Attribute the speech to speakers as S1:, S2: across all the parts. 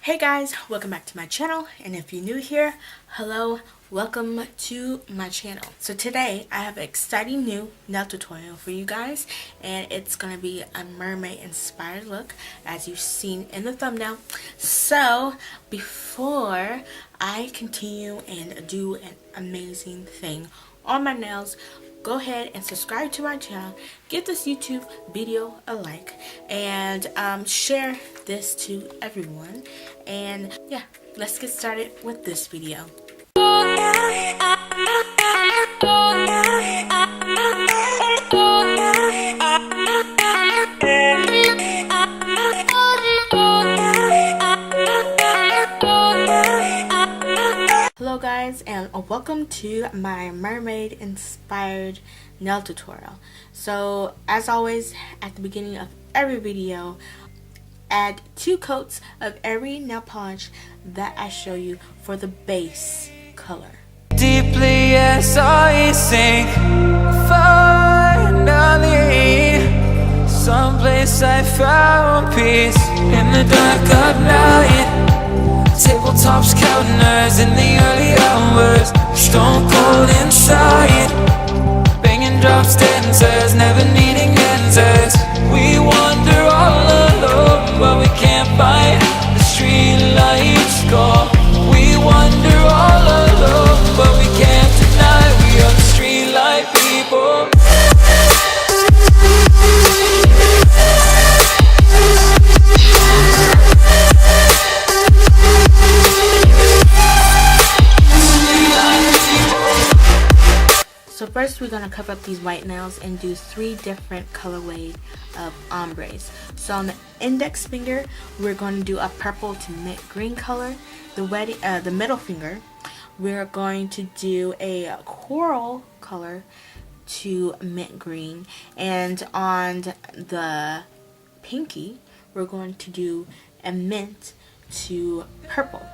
S1: Hey guys, welcome back to my channel, and if you're new here, hello, welcome to my channel. So today I have an exciting new nail tutorial for you guys, and it's gonna be a mermaid inspired look as you've seen in the thumbnail. So before I continue and do an amazing thing on my nails, go ahead and subscribe to my channel, give this YouTube video a like, and share this to everyone. And yeah, let's get started with this video. Hello guys, and welcome to my mermaid inspired nail tutorial. So as always, at the beginning of every video, add 2 coats of every nail polish that I show you for the base color.
S2: Deeply as I sink, finally someplace I found peace in the dark of night. Tabletops counting hours in the early hours, stone cold inside, banging drops, dancers, never needing answers. We wander all alone, but we can't find the street lights go. We wander all alone, but we can't deny we are the street light people.
S1: So first we're going to cover up these white nails and do 3 different colorways of ombres. So on the index finger, we're going to do a purple to mint green color. The middle finger, we're going to do a coral color to mint green. And on the pinky, we're going to do a mint to purple.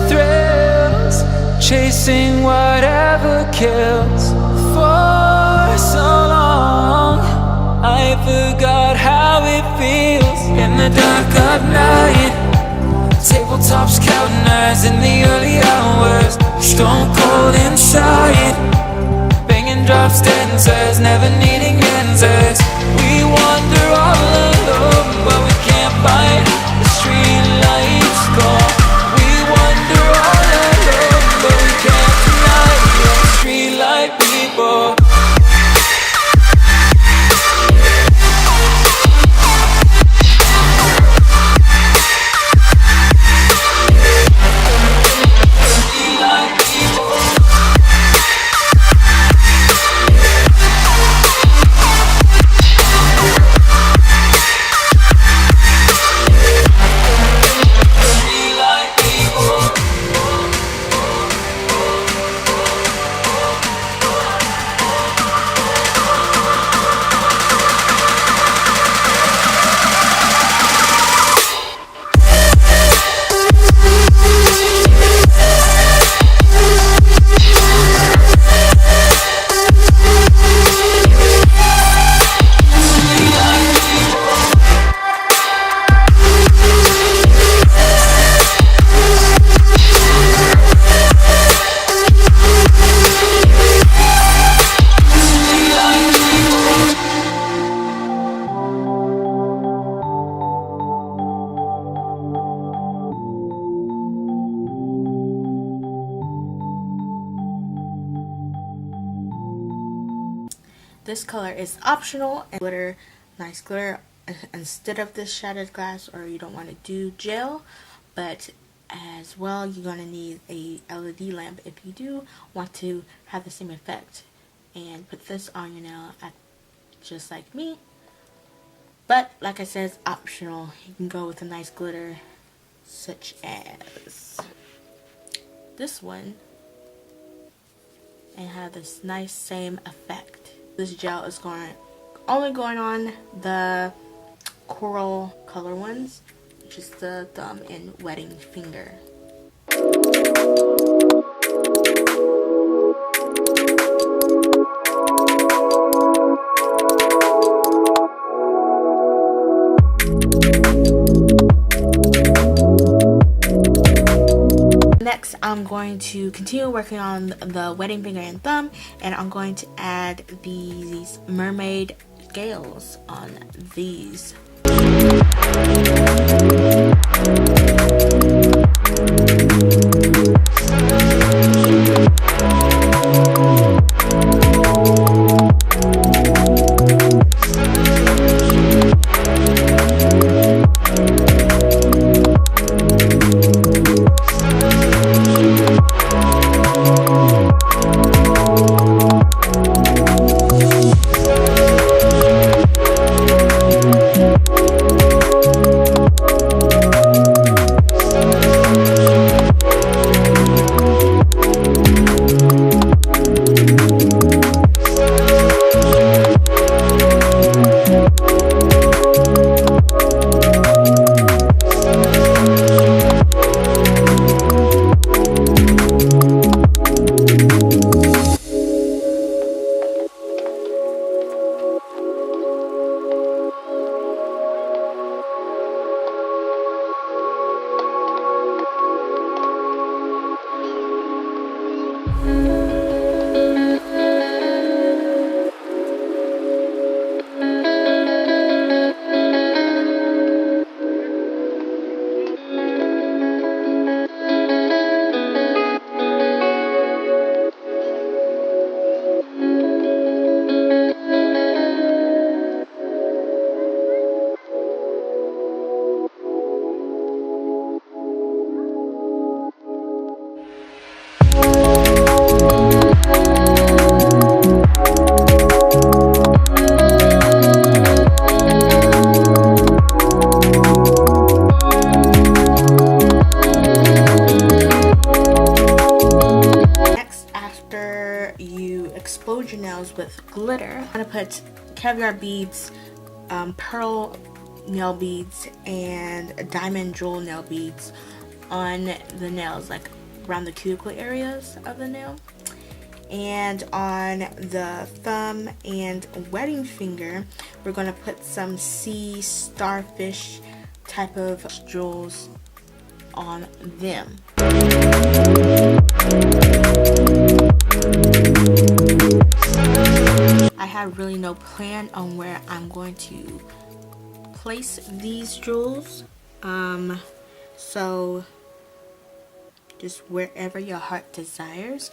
S2: Thrills, chasing whatever kills. For so long, I forgot how it feels in the dark of night. Tabletops counting hours in the early hours, stone cold inside, banging drops, dancers, never needing answers. We wander all alone, but we can't find the street lights go. We wander all alone, but we can't deny we are the street light people.
S1: This color is optional, and glitter, nice glitter instead of this shattered glass, or you don't want to do gel. But as well, you're going to need a LED lamp if you do want to have the same effect, and put this on your nail just like me. But like I said, it's optional. You can go with a nice glitter such as this one and have this nice same effect. This gel is only going on the coral color ones, which is the thumb and wedding finger. I'm going to continue working on the wedding finger and thumb, and I'm going to add these mermaid scales on these. Explode your nails with glitter. I'm gonna put caviar beads, pearl nail beads, and diamond jewel nail beads on the nails, like around the cuticle areas of the nail. And on the thumb and wedding finger, we're gonna put some sea starfish type of jewels on them. I have really no plan on where I'm going to place these jewels, so just wherever your heart desires.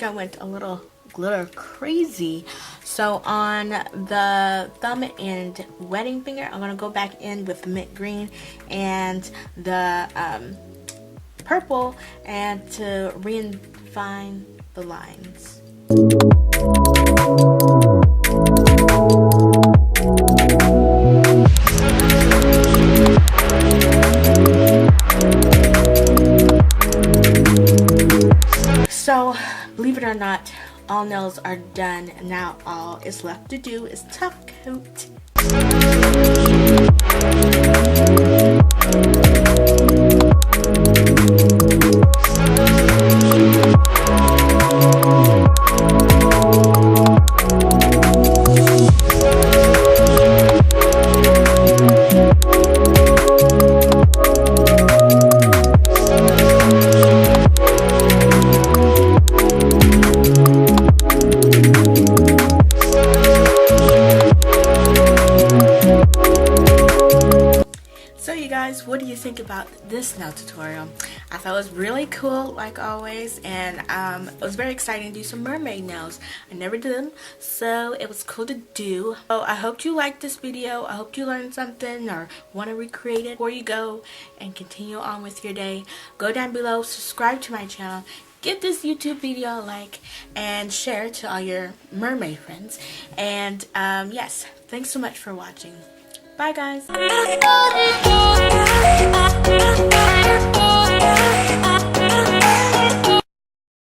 S1: I went a little glitter crazy. So on the thumb and wedding finger, I'm gonna go back in with the mint green and the purple, and to refine the lines. So, believe it or not, all nails are done. Now all is left to do is top coat. What do you think about this nail tutorial? I thought it was really cool, like always, and it was very exciting to do some mermaid nails. I never did them, so it was cool to do. So I hope you liked this video. I hope you learned something or want to recreate it. Before you go and continue on with your day, go down below, subscribe to my channel, give this YouTube video a like, and share to all your mermaid friends. And yes, thanks so much for watching. Bye guys.